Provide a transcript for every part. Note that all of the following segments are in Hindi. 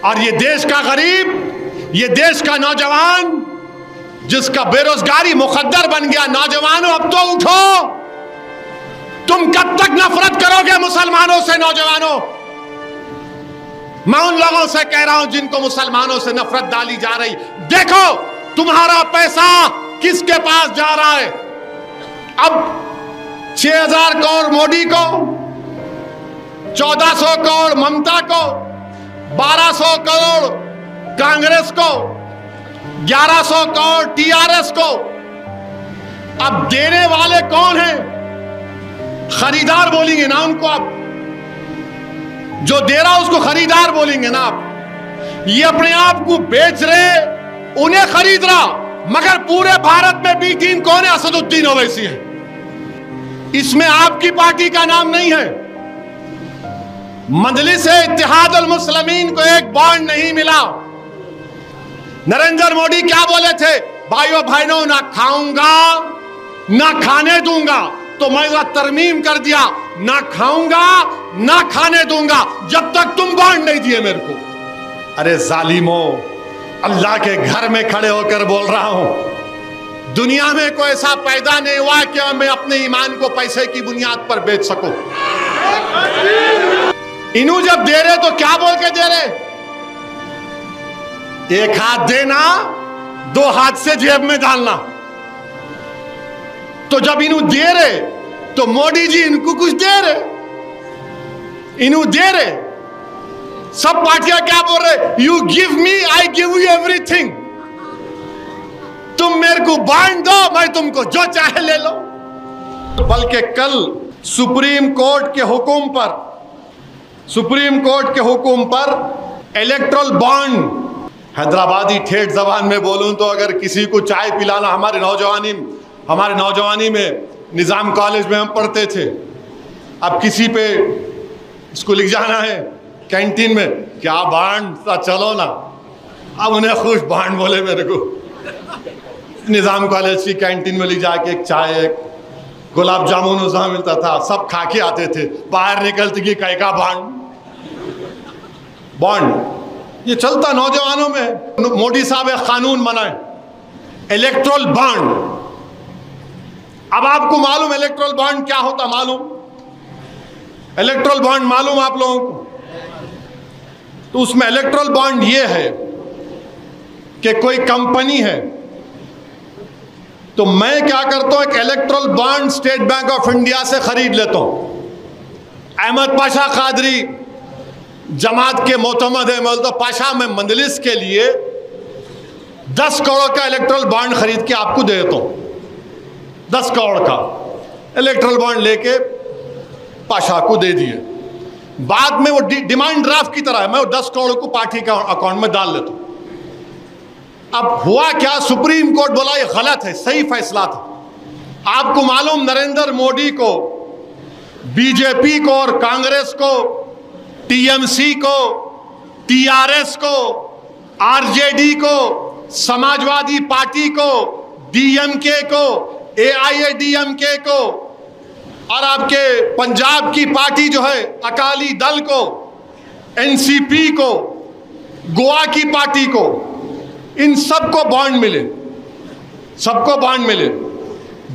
और ये देश का गरीब, ये देश का नौजवान जिसका बेरोजगारी मुकद्दर बन गया, नौजवानों अब तो उठो। तुम कब तक नफरत करोगे मुसलमानों से? नौजवानों, मैं उन लोगों से कह रहा हूं जिनको मुसलमानों से नफरत डाली जा रही, देखो तुम्हारा पैसा किसके पास जा रहा है। अब 6000 करोड़ मोदी को, 1400 करोड़ ममता को, 1200 करोड़ कांग्रेस को, 1100 करोड़ टीआरएस को। अब देने वाले कौन हैं? खरीदार बोलेंगे ना उनको। आप जो दे रहा उसको खरीदार बोलेंगे ना आप। ये अपने आप को बेच रहे, उन्हें खरीद रहा, मगर पूरे भारत में बी टीम कौन है? असदुद्दीन ओवैसी है। इसमें आपकी पार्टी का नाम नहीं है। मजलिस-ए-इत्तेहादुल मुस्लिमीन को एक बॉन्ड नहीं मिला। नरेंद्र मोदी क्या बोले थे? भाइयों बहनों, ना खाऊंगा ना खाने दूंगा। तो मैं तरमीम कर दिया, ना खाऊंगा ना खाने दूंगा जब तक तुम बॉन्ड नहीं दिए मेरे को। अरे जालिमो, अल्लाह के घर में खड़े होकर बोल रहा हूं, दुनिया में कोई ऐसा पैदा नहीं हुआ कि मैं अपने ईमान को पैसे की बुनियाद पर बेच सकूं। इन्हों जब दे रहे तो क्या बोल के दे रहे? एक हाथ देना, 2 हाथ से जेब में डालना। तो जब इन्हों दे रहे तो मोदी जी इनको कुछ दे रहे, इन्हों दे रहे। सब पार्टियां क्या बोल रहे? You give me, I give you everything. तुम मेरे को बांट दो, मैं तुमको जो चाहे ले लो। बल्कि कल सुप्रीम कोर्ट के हुक्म पर इलेक्ट्रल बॉन्ड, हैदराबादी ठेठ जबान में बोलूं तो अगर किसी को चाय पिलाना, हमारे नौजवानी में निजाम कॉलेज में हम पढ़ते थे, अब किसी पे इसको लिख जाना है कैंटीन में, क्या बांड, चलो ना। अब उन्हें खुश बांड बोले मेरे को। निजाम कॉलेज की कैंटीन में ले जाके एक चाय, एक गुलाब जामुन उस मिलता था, सब खा के आते थे। बाहर निकलते कि कई का बॉन्ड। ये चलता नौजवानों में। मोदी साहब एक कानून बनाए, इलेक्ट्रल बॉन्ड। अब आपको मालूम इलेक्ट्रल बॉन्ड क्या होता? मालूम इलेक्ट्रल बॉन्ड मालूम आप लोगों को? तो उसमें इलेक्ट्रल बॉन्ड ये है कि कोई कंपनी है, तो मैं क्या करता हूं, एक erectile bond state bank of India से खरीद लेता हूं। अहमद पाशा कादरी जमात के मोतमद है, तो पाशा में मंजलिस के लिए 10 करोड़ का इलेक्ट्रल बॉन्ड खरीद के आपको दे देता हूं। 10 करोड़ का इलेक्ट्रल बॉन्ड लेके पाशा को दे दिए। बाद में वो डिमांड ड्राफ्ट की तरह है, मैं वो 10 करोड़ को पार्टी का अकाउंट में डाल लेता हूं। अब हुआ क्या? सुप्रीम कोर्ट बोला ये गलत है, सही फैसला था। आपको मालूम, नरेंद्र मोदी को, बीजेपी को और कांग्रेस को, टीएमसी को, टीआरएस को, आरजेडी को, समाजवादी पार्टी को, डीएमके को, एआईएडीएमके को, और आपके पंजाब की पार्टी जो है अकाली दल को, एनसीपी को, गोवा की पार्टी को, इन सबको बॉन्ड मिले, सबको बॉन्ड मिले।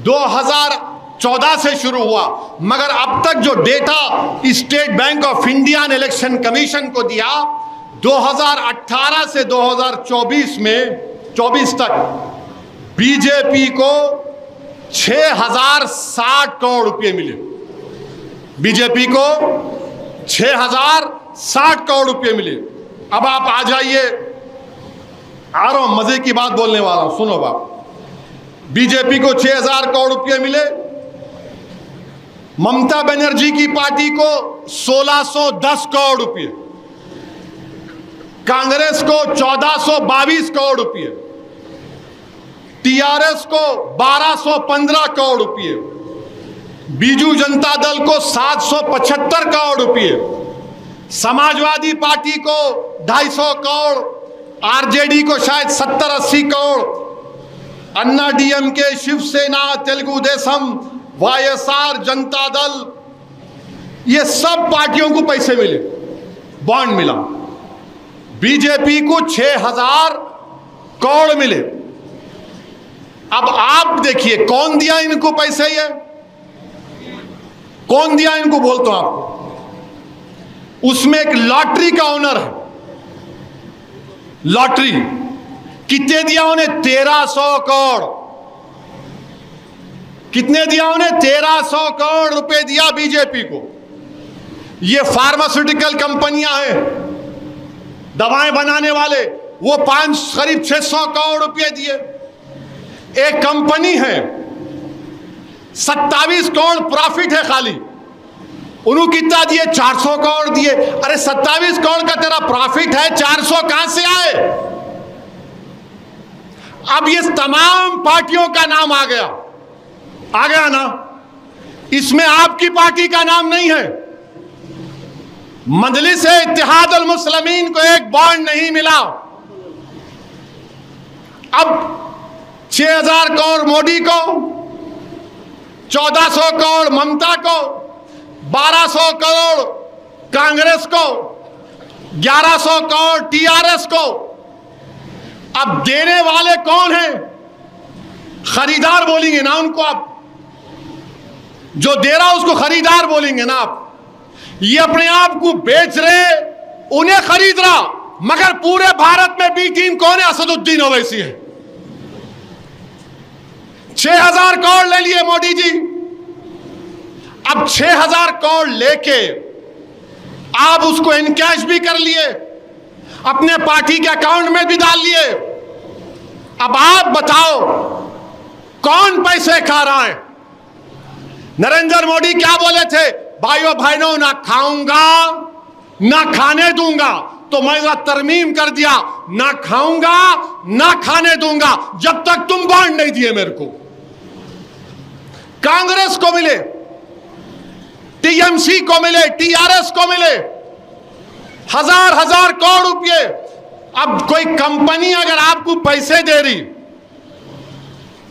2014 से शुरू हुआ, मगर अब तक जो data state bank of India ने इलेक्शन कमीशन को दिया, 2018 से 2024 में 24 तक बीजेपी को 6060 करोड़ रुपए मिले। बीजेपी को 6060 करोड़ रुपए मिले। अब आप आ जाइए, आ रहा हूं, मजे की बात बोलने वाला हूं, सुनो बाप। बीजेपी को 6000 करोड़ रुपए मिले, ममता बनर्जी की पार्टी को 1610 करोड़ रुपए, कांग्रेस को 1422 करोड़ रुपए, टीआरएस को 1215 करोड़ रुपए, बीजू जनता दल को 775 करोड़ रुपए, समाजवादी पार्टी को 250 करोड़, आरजेडी को शायद 70-80 करोड़, अन्ना डीएमके, शिवसेना, तेलुगु देशम, वाईएसआर, जनता दल, ये सब पार्टियों को पैसे मिले, बॉन्ड मिला। बीजेपी को 6,000 करोड़ मिले। अब आप देखिए कौन दिया इनको पैसे, ये कौन दिया इनको बोलता हूं आपको। उसमें एक लॉटरी का ओनर है, लॉटरी कितने दिया उन्हें? 1300 करोड़। कितने दिया उन्हें? 1300 करोड़ रुपए दिया बीजेपी को। ये फार्मास्यूटिकल कंपनियां हैं, दवाएं बनाने वाले, वो करीब 600 करोड़ रुपए दिए। एक कंपनी है 27 करोड़ प्रॉफिट है खाली, उन्होंने कितना दिए? 400 करोड़ दिए। अरे 27 करोड़ का तेरा प्रॉफिट है, 400 कहां से आए? अब ये तमाम पार्टियों का नाम आ गया ना, इसमें आपकी पार्टी का नाम नहीं है। मजलिस इत्तेहाद अल मुस्लिमीन को एक बॉन्ड नहीं मिला। अब 6,000 करोड़ मोदी को, 1400 करोड़ ममता को, 1200 करोड़ कांग्रेस को, 1100 करोड़ टीआरएस को। अब देने वाले कौन हैं? खरीदार बोलेंगे ना उनको आप, जो दे रहा उसको खरीदार बोलेंगे ना आप। ये अपने आप को बेच रहे, उन्हें खरीद रहा, मगर पूरे भारत में बी टीम कौन है? असदुद्दीन ओवैसी है। 6,000 करोड़ ले लिए मोदी जी। अब 6,000 करोड़ लेके आप उसको इनकैश भी कर लिए, अपने पार्टी के अकाउंट में भी डाल लिए। अब आप बताओ कौन पैसे खा रहा है? नरेंद्र मोदी क्या बोले थे? भाइयों बहनों, ना खाऊंगा ना खाने दूंगा। तो मैं तरमीम कर दिया, ना खाऊंगा ना खाने दूंगा जब तक तुम बॉन्ड नहीं दिए मेरे को। कांग्रेस को मिले, टीएमसी को मिले, टीआरएस को मिले हजार करोड़ रुपए। अब कोई कंपनी अगर आपको पैसे दे रही,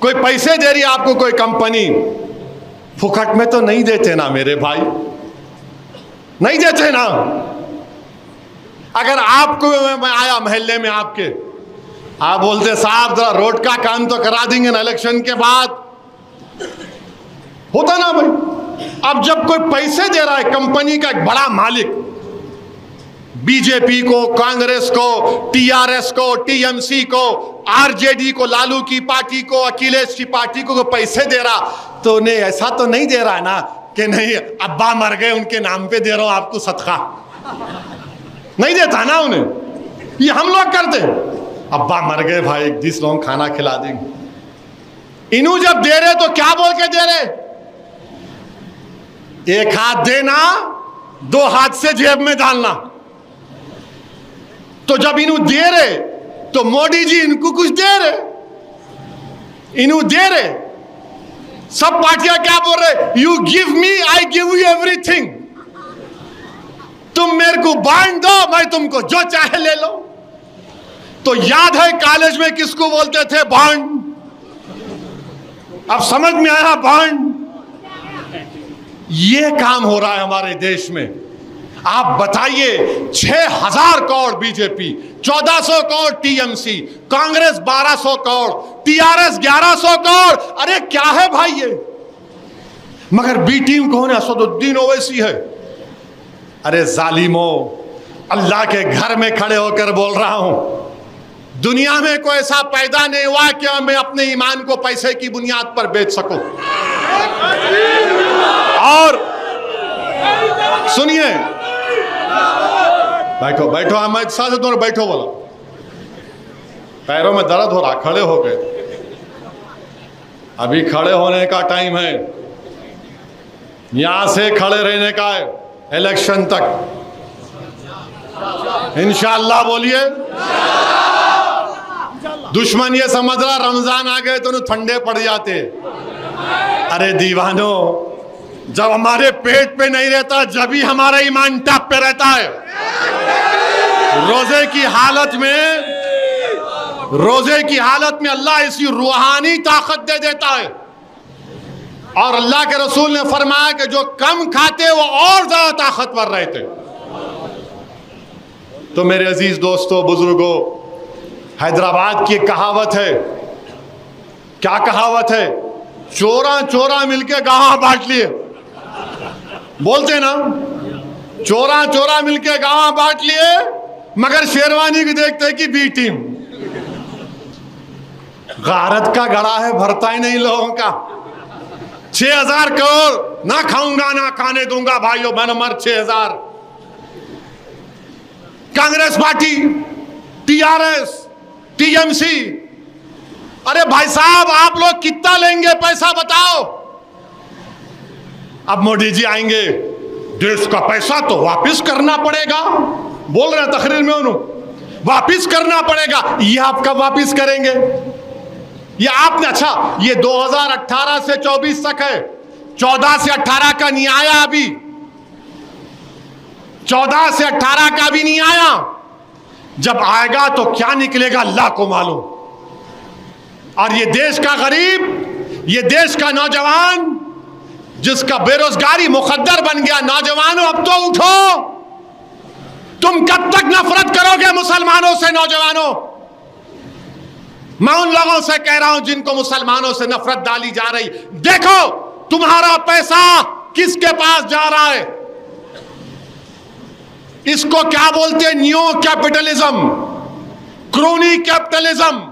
कोई पैसे दे रही आपको कोई कंपनी, फुकट में तो नहीं देते ना मेरे भाई, नहीं देते ना। अगर आपको मैं आया मोहल्ले में आपके, आप बोलते साहब जरा रोड का काम तो करा देंगे ना इलेक्शन के बाद, होता ना भाई। अब जब कोई पैसे दे रहा है कंपनी का एक बड़ा मालिक, बीजेपी को, कांग्रेस को, टीआरएस को, टीएमसी को, आरजेडी को, लालू की पार्टी को, अखिलेश की पार्टी को पैसे दे रहा, तो उन्हें ऐसा तो नहीं दे रहा ना कि नहीं अब्बा मर गए उनके नाम पे दे रहा हूं आपको सदका, नहीं देता ना उन्हें। ये हम लोग करते, अब्बा मर गए भाई 20 लोग खाना खिला देंगे। इन्हों जब दे रहे तो क्या बोल के दे रहे? एक हाथ देना, 2 हाथ से जेब में डालना। तो जब इन्हों दे रहे तो मोदी जी इनको कुछ दे रहे, इन्हों दे रहे। सब पार्टियां क्या बोल रहे? You give me, I give you everything. तुम मेरे को बांट दो, मैं तुमको जो चाहे ले लो। तो याद है कॉलेज में किसको बोलते थे? बॉन्ड। अब समझ में आया बॉन्ड। ये काम हो रहा है हमारे देश में। आप बताइए, 6,000 crore BJP, 1400 crore TMC, Congress 1200 crore, TRS 1100 crore. अरे क्या है भाई ये? मगर बी टीम कौन है? असदुद्दीन ओवैसी है। अरे जालिमो, अल्लाह के घर में खड़े होकर बोल रहा हूं, दुनिया में कोई ऐसा पैदा नहीं हुआ कि मैं अपने ईमान को पैसे की बुनियाद पर बेच सकूं। और सुनिए, बैठो बैठो, अहमद साहब दोनों बैठो। बोला पैरों में दर्द हो रहा, खड़े हो गए। अभी खड़े होने का टाइम है, यहां से खड़े रहने का है इलेक्शन तक, इंशाअल्लाह। बोलिए, दुश्मन ये समझ रहा रमजान आ गए तो ठंडे पड़ जाते। अरे दीवानों, जब हमारे पेट पे नहीं रहता, जब ही हमारा ईमान टप पे रहता है। रोजे की हालत में अल्लाह इसकी रूहानी ताकत दे देता है। और अल्लाह के रसूल ने फरमाया कि जो कम खाते वो और ज्यादा ताकतवर रहते। तो मेरे अजीज दोस्तों, बुजुर्गों, हैदराबाद की एक कहावत है। क्या कहावत है? चोरा चोरा मिलके गांव बांट लिए। बोलते ना, चोरा चोरा मिलके गांव बांट लिए, मगर शेरवानी की देखते कि बी टीम। गारत का गड़ा है, भरता ही नहीं लोगों का। 6000 करोड़ ना खाऊंगा ना खाने दूंगा भाइयों बहनों, मर 6000। कांग्रेस पार्टी, टीआरएस, टीएमसी, अरे भाई साहब आप लोग कितना लेंगे पैसा बताओ। अब मोदी जी आएंगे, देश का पैसा तो वापस करना पड़ेगा, बोल रहे हैं तकरीर में उन्होंने, वापस करना पड़ेगा। ये आप कब वापस करेंगे? ये आपने, अच्छा ये 2018 से 24 तक है, 14 से 18 का नहीं आया अभी, 14 से 18 का भी नहीं आया। जब आएगा तो क्या निकलेगा अल्लाह को मालूम। और ये देश का गरीब, ये देश का नौजवान जिसका बेरोजगारी मुकद्दर बन गया, नौजवानों अब तो उठो। तुम कब तक नफरत करोगे मुसलमानों से? नौजवानों, मैं उन लोगों से कह रहा हूं जिनको मुसलमानों से नफरत डाली जा रही, देखो तुम्हारा पैसा किसके पास जा रहा है। इसको क्या बोलते हैं? New capitalism, crony capitalism,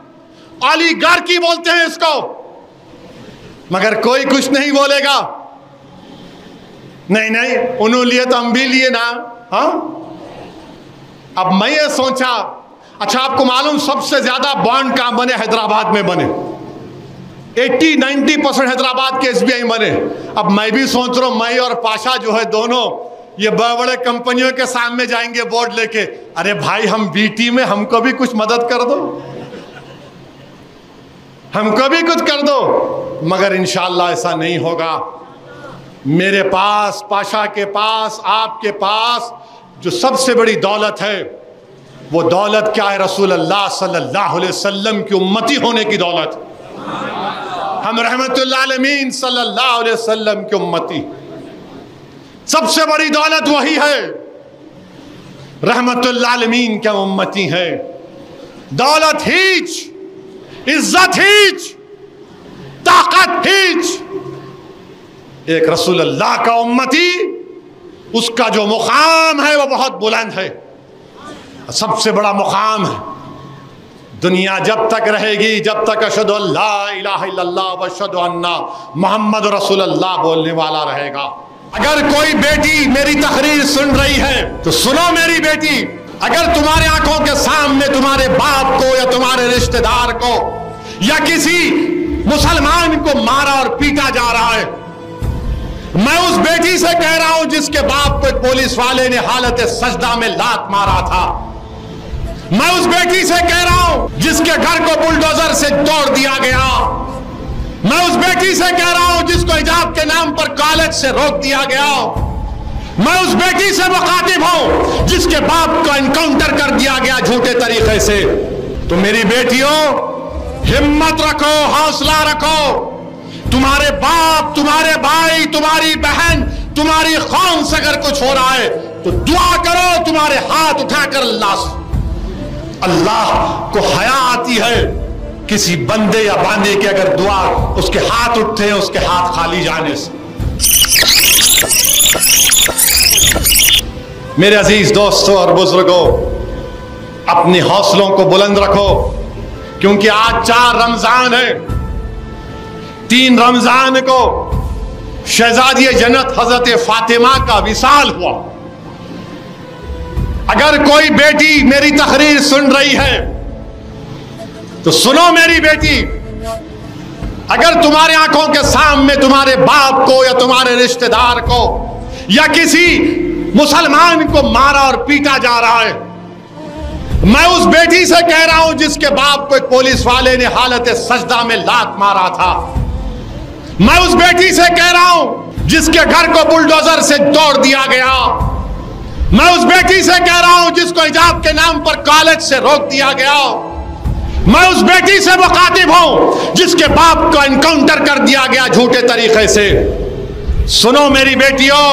oligarchy बोलते हैं इसको। मगर कोई कुछ नहीं बोलेगा। नहीं नहीं, उन्होंने लिए तो हम भी लिए ना। हाँ, अब मैं ये सोचा, अच्छा आपको मालूम सबसे ज्यादा बॉन्ड कहां बने? हैदराबाद में बने। 80-90% हैदराबाद के एसबीआई बने। अब मैं भी सोच रहा हूं, मैं और पाशा जो है दोनों ये बड़े बड़े कंपनियों के सामने जाएंगे बोर्ड लेके, अरे भाई हम बीटी में, हमको भी कुछ मदद कर दो, हमको भी कुछ कर दो। मगर इंशाअल्लाह ऐसा नहीं होगा। मेरे पास, पाशा के पास, आपके पास जो सबसे बड़ी दौलत है, वो दौलत क्या है? रसूल अल्लाह सल्लल्लाहु अलैहि वसल्लम की उम्मती होने की दौलत। हम रहमतुल्लाह अलमीन सल्लल्लाहु अलैहि वसल्लम की उम्मती, सबसे बड़ी दौलत वही है। रहमतुल्लाह अलमीन क्या उम्मती है। दौलत हीच, इज्जत हीच, ताकत हीच, एक रसूल अल्लाह का उम्मती, उसका जो मुकाम है वो बहुत बुलंद है, सबसे बड़ा मुकाम है। दुनिया जब तक रहेगी, जब तक अशहदु अल्ला इलाहा इल्लल्लाह व अशहदु अन्ना मुहम्मद रसूलुल्लाह बोलने वाला रहेगा। अगर कोई बेटी मेरी तकरीर सुन रही है तो सुनो मेरी बेटी, अगर तुम्हारे आंखों के सामने तुम्हारे बाप को या तुम्हारे रिश्तेदार को या किसी मुसलमान को मारा और पीटा जा रहा है, मैं उस बेटी से कह रहा हूं जिसके बाप को एक पुलिस वाले ने हालत सजदा में लात मारा था। मैं उस बेटी से कह रहा हूं जिसके घर को बुलडोजर से तोड़ दिया गया। मैं उस बेटी से कह रहा हूं जिसको हिजाब के नाम पर कॉलेज से रोक दिया गया। मैं उस बेटी से मुखातिब हूं जिसके बाप को एनकाउंटर कर दिया गया झूठे तरीके से। तो मेरी बेटियों, हिम्मत रखो, हौसला रखो। तुम्हारे बाप, तुम्हारे भाई, तुम्हारी बहन, तुम्हारी कौम से अगर कुछ हो रहा है तो दुआ करो, तुम्हारे हाथ उठाकर अल्लाह को हया आती है किसी बंदे या बांदे की अगर दुआ, उसके हाथ उठते हैं उसके हाथ खाली जाने से। मेरे अजीज दोस्तों और बुजुर्गों, अपने हौसलों को बुलंद रखो, क्योंकि आज 4 रमजान है। 3 रमजान को शहजादी जन्नत हजरत फातिमा का विसाल हुआ। अगर कोई बेटी मेरी तकरीर सुन रही है तो सुनो मेरी बेटी, अगर तुम्हारे आंखों के सामने तुम्हारे बाप को या तुम्हारे रिश्तेदार को या किसी मुसलमान को मारा और पीटा जा रहा है, मैं उस बेटी से कह रहा हूं जिसके बाप को एक पुलिस वाले ने हालत सजदा में लात मारा था। मैं उस बेटी से कह रहा हूं जिसके घर को बुलडोजर से तोड़ दिया गया। मैं उस बेटी से कह रहा हूं जिसको हिजाब के नाम पर कॉलेज से रोक दिया गया। मैं उस बेटी से मुखातिब हूं जिसके बाप को एनकाउंटर कर दिया गया झूठे तरीके से। सुनो मेरी बेटियों,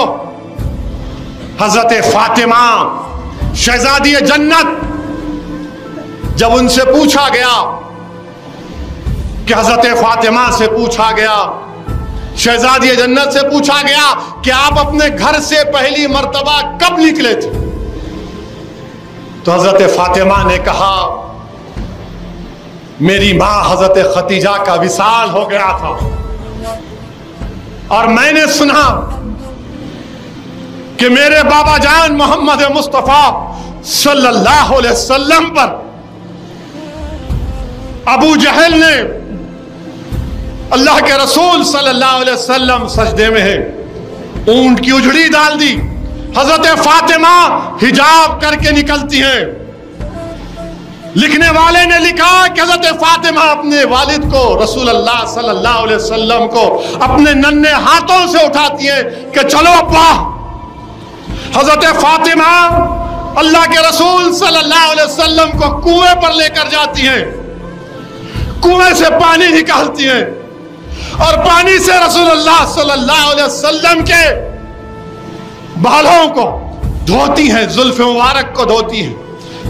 हजरत फातिमा शहजादी जन्नत, जब उनसे पूछा गया कि हजरत फातिमा से पूछा गया, शहजादी जन्नत से पूछा गया कि आप अपने घर से पहली मर्तबा कब निकले थे, तो हजरत फातिमा ने कहा मेरी मां हजरत खतीजा का विसाल हो गया था और मैंने सुना कि मेरे बाबा जान मोहम्मद मुस्तफा सल्लल्लाहु अलैहि वसल्लम पर अबू जहल ने अल्लाह के रसूल सल्लल्लाहु अलैहि वसल्लम सजदे में है, ऊंट की उजड़ी डाल दी। हजरत फातिमा हिजाब करके निकलती हैं। लिखने वाले ने लिखा कि हजरत फातिमा अपने वालिद को रसूल अल्लाह सल्लल्लाहु अलैहि वसल्लम को अपने नन्हे हाथों से उठाती हैं कि चलो अब्बा। हजरत फातिमा अल्लाह के रसूल सल्लल्लाहु अलैहि वसल्लम को कुएं पर लेकर जाती हैं, कुएं से पानी निकालती हैं और पानी से रसूलुल्लाह सल्लल्लाहु अलैहि वसल्लम के बालों को धोती हैं, जुल्फ मुबारक को धोती हैं,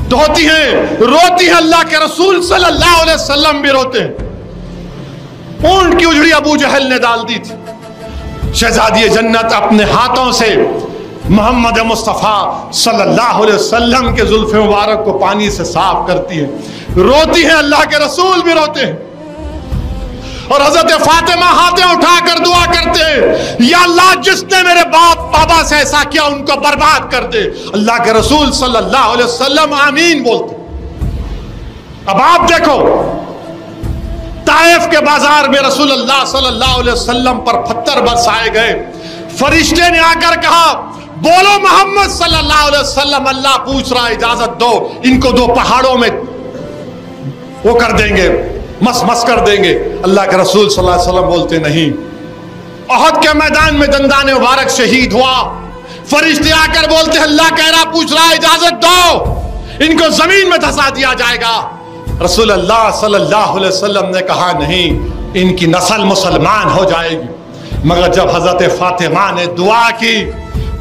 रोती हैं। अल्लाह के रसूल सल्लल्लाहु अलैहि वसल्लम भी रोते हैं। ऊंट की उजड़ी अबू जहल ने डाल दी थी। शहजादी जन्नत अपने हाथों से मोहम्मद मुस्तफ़ा सल्लल्लाहु अलैहि वसल्लम के जुल्फ मुबारक को पानी से साफ करती है, रोती है। अल्लाह के रसूल भी रोते हैं और हजरत फातिमा हाथें उठाकर दुआ करते हैं, या अल्लाह जिसने मेरे बाप बाबा से ऐसा किया उनको बर्बाद कर दे। अल्लाह के रसूल सल्लल्लाहु अलैहि वसल्लम आमीन बोलते। अब आप देखो, ताइफ के बाजार में रसूलुल्लाह सल्लल्लाहु अलैहि वसल्लम पर पत्थर बरसाए गए। फरिश्ते ने आकर कहा, बोलो मोहम्मद सल्लल्लाहु अलैहि वसल्लम, अल्लाह पूछ रहा है, इजाजत दो, इनको दो पहाड़ों में वो कर देंगे, मस कर देंगे। अल्लाह के रसूल सल्लल्लाहु अलैहि वसल्लम बोलते नहीं। अहद के मैदान में दंदान मुबारक शहीद हुआ। फरिश्ते आकर बोलते अल्लाह कह रहा, पूछ रहा है, इजाजत दो, इनको जमीन में धंसा दिया जाएगा। रसूल अल्लाह सल्लल्लाहु अलैहि वसल्लम ने कहा नहीं, इनकी नस्ल मुसलमान हो जाएगी। मगर जब हजरत फातिमा ने दुआ की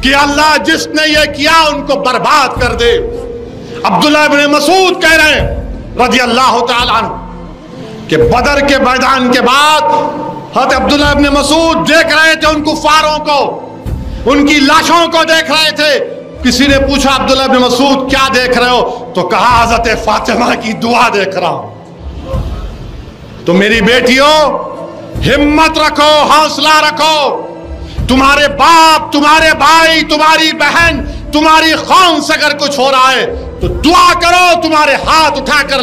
कि अल्लाह जिसने ये किया उनको बर्बाद कर दे। अब्दुल्लाह इब्न मसूद कह रहे हैं रज़ी अल्लाह तआला अन्हु कि बदर के मैदान के बाद हज़रत अब्दुल्लाह इब्न मसूद देख रहे थे उन कुफारों को, उनकी लाशों को देख रहे थे। किसी ने पूछा अब्दुल्लाह इब्न मसूद क्या देख रहे हो, तो कहा हजरत फातिमा की दुआ देख रहा हूं। तो मेरी बेटियों, हिम्मत रखो, हौसला रखो। तुम्हारे बाप, तुम्हारे भाई, तुम्हारी बहन, तुम्हारी कौम से अगर कुछ हो रहा है तो दुआ करो, तुम्हारे हाथ उठाकर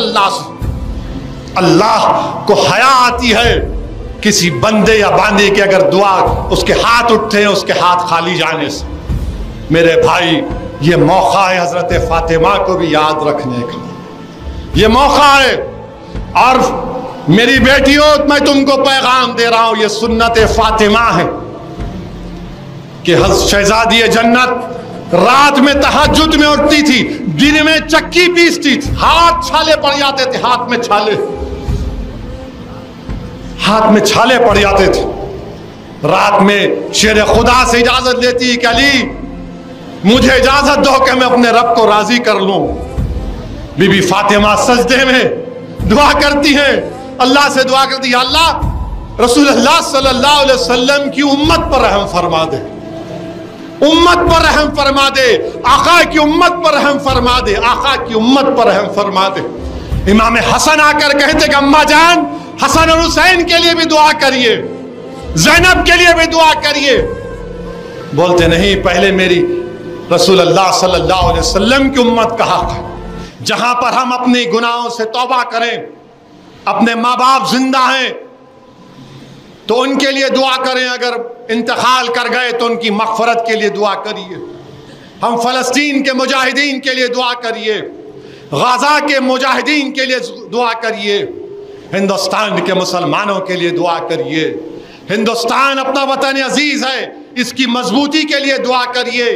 अल्लाह को हया आती है किसी बंदे या बांदे की अगर दुआ उसके हाथ उठते हैं उसके हाथ खाली जाने से। मेरे भाई, ये मौका है हजरत फातिमा को भी याद रखने का, ये मौका है। और मेरी बेटियों, मैं तुमको पैगाम दे रहा हूं, ये सुन्नत फातिमा है कि शहजादी जन्नत रात में तहज्जुद में उठती थी, दिन में चक्की पीसती थी, हाथ छाले पड़ जाते थे, हाथ में छाले पड़ जाते थे। रात में शेर खुदा से इजाजत लेती कि अली मुझे इजाजत दो कि मैं अपने रब को राजी कर लूं। बीबी फातिमा सजदे में दुआ करती है, अल्लाह से दुआ करती है, अल्लाह रसूलुल्लाह सल्लल्लाहु अलैहि वसल्लम की उम्मत पर रहम फरमा दे, उम्मत पर रहम फरमा दे, आका की उम्मत पर रहम फरमा दे, आका की उम्मत पर रहम फरमा दे। इमाम हसन आकर कहते कि अम्मा जान, हसन और हुसैन के लिए भी दुआ करिए, ज़ैनब के लिए भी दुआ करिए। बोलते नहीं, पहले मेरी रसूलुल्लाह सल्लल्लाहु अलैहि वसल्लम की उम्मत का हक है, जहां पर हम अपने गुनाहों से तौबा करें, अपने माँ बाप जिंदा हैं तो उनके लिए दुआ करें, अगर इंतकाल कर गए तो उनकी मग़फ़रत के लिए दुआ करिए। हम फ़लस्तीन के मुजाहिदीन के लिए दुआ करिए, गाज़ा के मुजाहिदीन के लिए दुआ करिए, हिंदुस्तान के मुसलमानों के लिए दुआ करिए। हिंदुस्तान अपना वतन अजीज़ है, इसकी मजबूती के लिए दुआ करिए,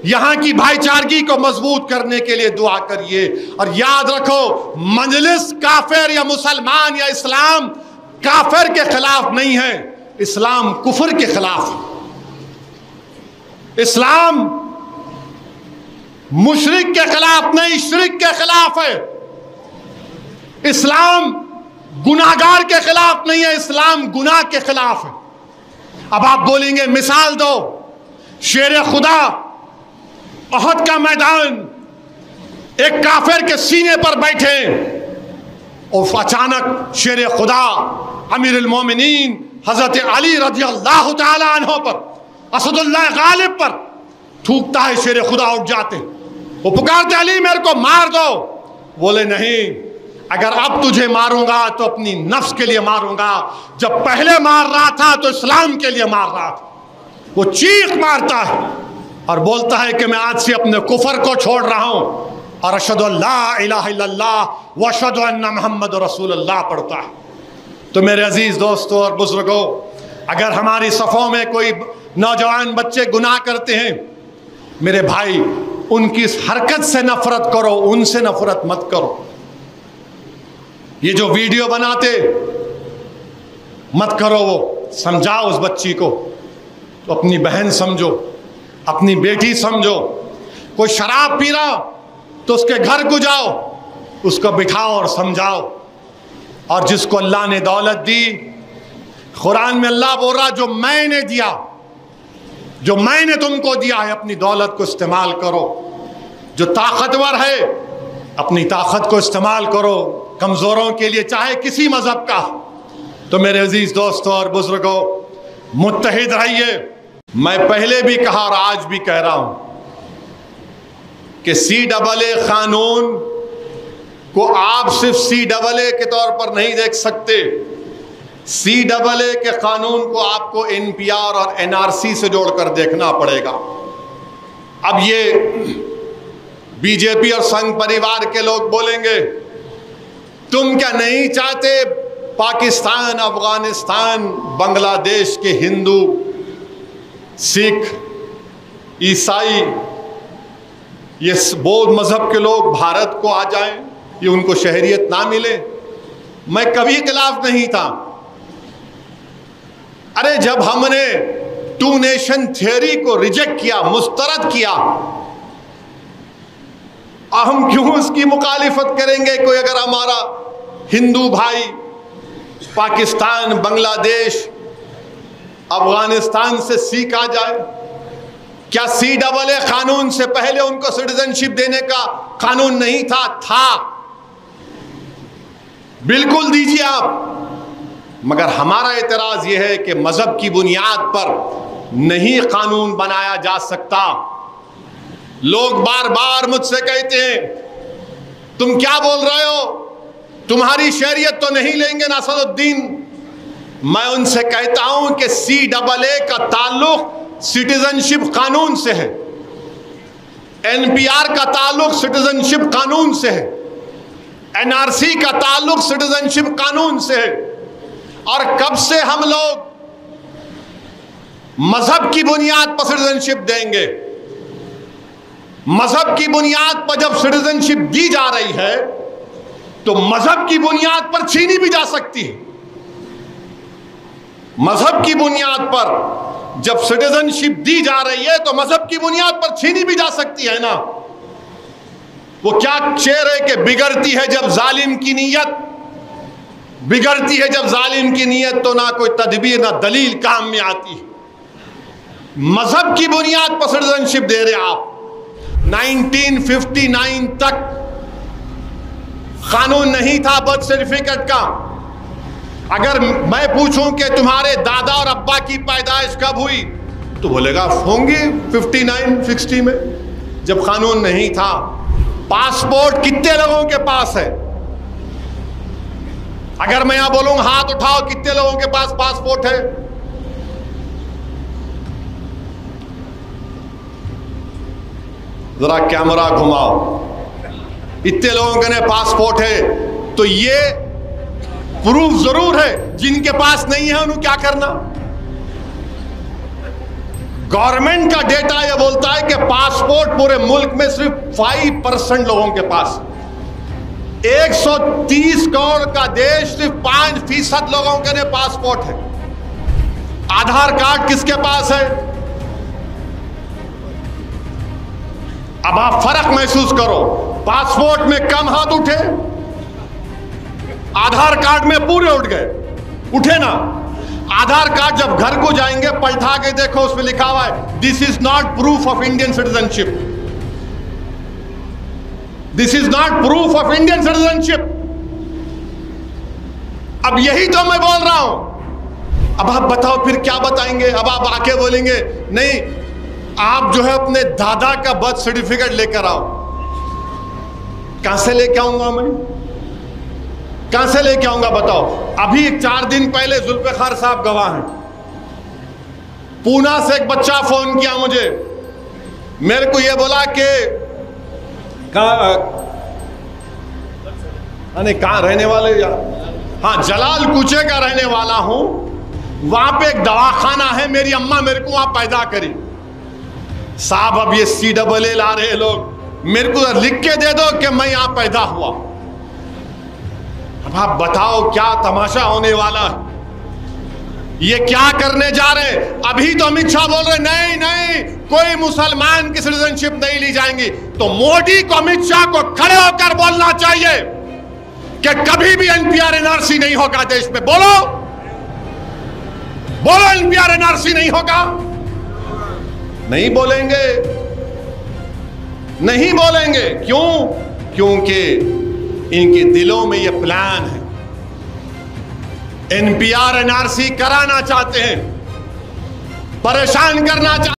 यहाँ की भाईचारगी को मजबूत करने के लिए दुआ करिए। और याद रखो, मजलिस काफिर या मुसलमान या इस्लाम काफिर के खिलाफ नहीं है, इस्लाम कुफर के खिलाफ है। इस्लाम मुशरिक के खिलाफ नहीं, शिर्क के खिलाफ है। इस्लाम गुनाहगार के खिलाफ नहीं है, इस्लाम गुनाह के खिलाफ है। अब आप बोलेंगे मिसाल दो, शेर खुदा ओहद का मैदान, एक काफिर के सीने पर बैठे और अचानक शेर खुदा अमीरुल मोमिनीन हजरत अली रज़ी अल्लाह तआला अन्हु पर, असदुल्लाह गालिब पर थूकता है। शेर खुदा उठ जाते, वो पुकारते अली मेरे को मार दो। बोले नहीं, अगर अब तुझे मारूंगा तो अपनी नफ्स के लिए मारूंगा, जब पहले मार रहा था तो इस्लाम के लिए मार रहा था। वो चीख मारता है और बोलता है कि मैं आज से अपने कुफर को छोड़ रहा हूं और अशहदु अल्ला इलाहा इल्लल्लाह व अशहदु अन्ना मुहम्मद रसूलुल्लाह पढ़ता है। तो मेरे अजीज दोस्तों और बुजुर्गों, अगर हमारी सफ़ों में कोई नौजवान बच्चे गुनाह करते हैं, मेरे भाई उनकी इस हरकत से नफरत करो, उनसे नफरत मत करो। ये जो वीडियो बनाते मत करो, वो समझाओ उस बच्ची को, तो अपनी बहन समझो, अपनी बेटी समझो। कोई शराब पी रहा तो उसके घर को जाओ, उसको बिठाओ और समझाओ। और जिसको अल्लाह ने दौलत दी, कुरान में अल्लाह बोल रहा जो मैंने दिया, जो मैंने तुमको दिया है, अपनी दौलत को इस्तेमाल करो। जो ताकतवर है अपनी ताकत को इस्तेमाल करो कमज़ोरों के लिए, चाहे किसी मज़हब का। तो मेरे अजीज़ दोस्तों और बुजुर्गों, मुत्तहिद रहिए। मैं पहले भी कहा और आज भी कह रहा हूं कि CAA कानून को आप सिर्फ CAA के तौर पर नहीं देख सकते। CAA के कानून को आपको NPR और NRC से जोड़कर देखना पड़ेगा। अब ये बीजेपी और संघ परिवार के लोग बोलेंगे तुम क्या नहीं चाहते पाकिस्तान, अफगानिस्तान, बांग्लादेश के हिंदू, सिख, ईसाई, ये बौद्ध मजहब के लोग भारत को आ जाएं, ये उनको शहरियत ना मिले? मैं कभी खिलाफ नहीं था। अरे जब हमने 2 नेशन थियरी को रिजेक्ट किया, मुस्तरद किया, हम क्यों उसकी मुखालिफत करेंगे? कोई अगर हमारा हिंदू भाई पाकिस्तान, बांग्लादेश, अफगानिस्तान से सिख आ जाए, क्या CAA कानून से पहले उनको सिटीजनशिप देने का कानून नहीं था? था, बिल्कुल दीजिए आप। मगर हमारा एतराज यह है कि मजहब की बुनियाद पर नहीं कानून बनाया जा सकता। लोग बार बार मुझसे कहते हैं तुम क्या बोल रहे हो, तुम्हारी शरीयत तो नहीं लेंगे नसरुद्दीन। मैं उनसे कहता हूं कि CAA का ताल्लुक सिटीजनशिप कानून से है, NPR का ताल्लुक सिटीजनशिप कानून से है, NRC का ताल्लुक सिटीजनशिप कानून से है। और कब से हम लोग मजहब की बुनियाद पर सिटीजनशिप देंगे? मजहब की बुनियाद पर जब सिटीजनशिप दी जा रही है तो मजहब की बुनियाद पर छीनी भी जा सकती है। मजहब की बुनियाद पर जब सिटीजनशिप दी जा रही है तो मजहब की बुनियाद पर छीनी भी जा सकती है ना। वो क्या शेर है कि बिगड़ती है जब जालिम की नीयत, बिगड़ती है जब जालिम की नीयत तो ना कोई तदबीर ना दलील काम में आती है। मजहब की बुनियाद पर सिटीजनशिप दे रहे आप। 1959 तक कानून नहीं था बर्थ सर्टिफिकेट का। अगर मैं पूछूं कि तुम्हारे दादा और अब्बा की पैदाइश कब हुई तो बोलेगा होंगी 59-60 में, जब कानून नहीं था। पासपोर्ट कितने लोगों के पास है? अगर मैं यहां बोलूं हाथ उठाओ कितने लोगों के पास पासपोर्ट है? जरा कैमरा घुमाओ, इतने लोगों के पासपोर्ट है। तो ये प्रूफ जरूर है, जिनके पास नहीं है उन्हें क्या करना। गवर्नमेंट का डेटा यह बोलता है कि पासपोर्ट पूरे मुल्क में सिर्फ 5% लोगों के पास। 130 करोड़ का देश, सिर्फ 5% लोगों के पासपोर्ट है। आधार कार्ड किसके पास है? अब आप फर्क महसूस करो, पासपोर्ट में कम हाथ उठे, आधार कार्ड में पूरे उठ गए, उठे ना। आधार कार्ड जब घर को जाएंगे पलटा के देखो, उसमें लिखा हुआ है this is not proof of Indian citizenship, this is not proof of Indian citizenship. अब यही तो मैं बोल रहा हूं। अब आप बताओ फिर क्या बताएंगे? अब आप आके बोलेंगे नहीं, आप जो है अपने दादा का बर्थ सर्टिफिकेट लेकर आओ। कहां से लेके आऊंगा मैं? कहां से लेके आऊंगा बताओ? अभी 4 दिन पहले जुल्फिकार साहब गवाह हैं, पूना से एक बच्चा फोन किया मुझे, मेरे को यह बोला कि कहां रहने वाले यार, हाँ जलाल कुचे का रहने वाला हूं, वहां पे एक दवाखाना है, मेरी अम्मा मेरे को वहां पैदा करी। साहब अब ये CAA ला रहे लोग, मेरे को लिख के दे दो कि मैं यहां पैदा हुआ। अब आप बताओ क्या तमाशा होने वाला है? ये क्या करने जा रहे हैं? अभी तो अमित शाह बोल रहे नहीं नहीं कोई मुसलमान की सिटीजनशिप नहीं ली जाएंगी, तो मोदी को, अमित शाह को खड़े होकर बोलना चाहिए कि कभी भी NPR NRC नहीं होगा देश में। बोलो बोलो, NPR NRC नहीं होगा। नहीं बोलेंगे, नहीं बोलेंगे। क्यों? क्योंकि इनके दिलों में यह प्लान है, NPR NRC कराना चाहते हैं, परेशान करना चाहते हैं।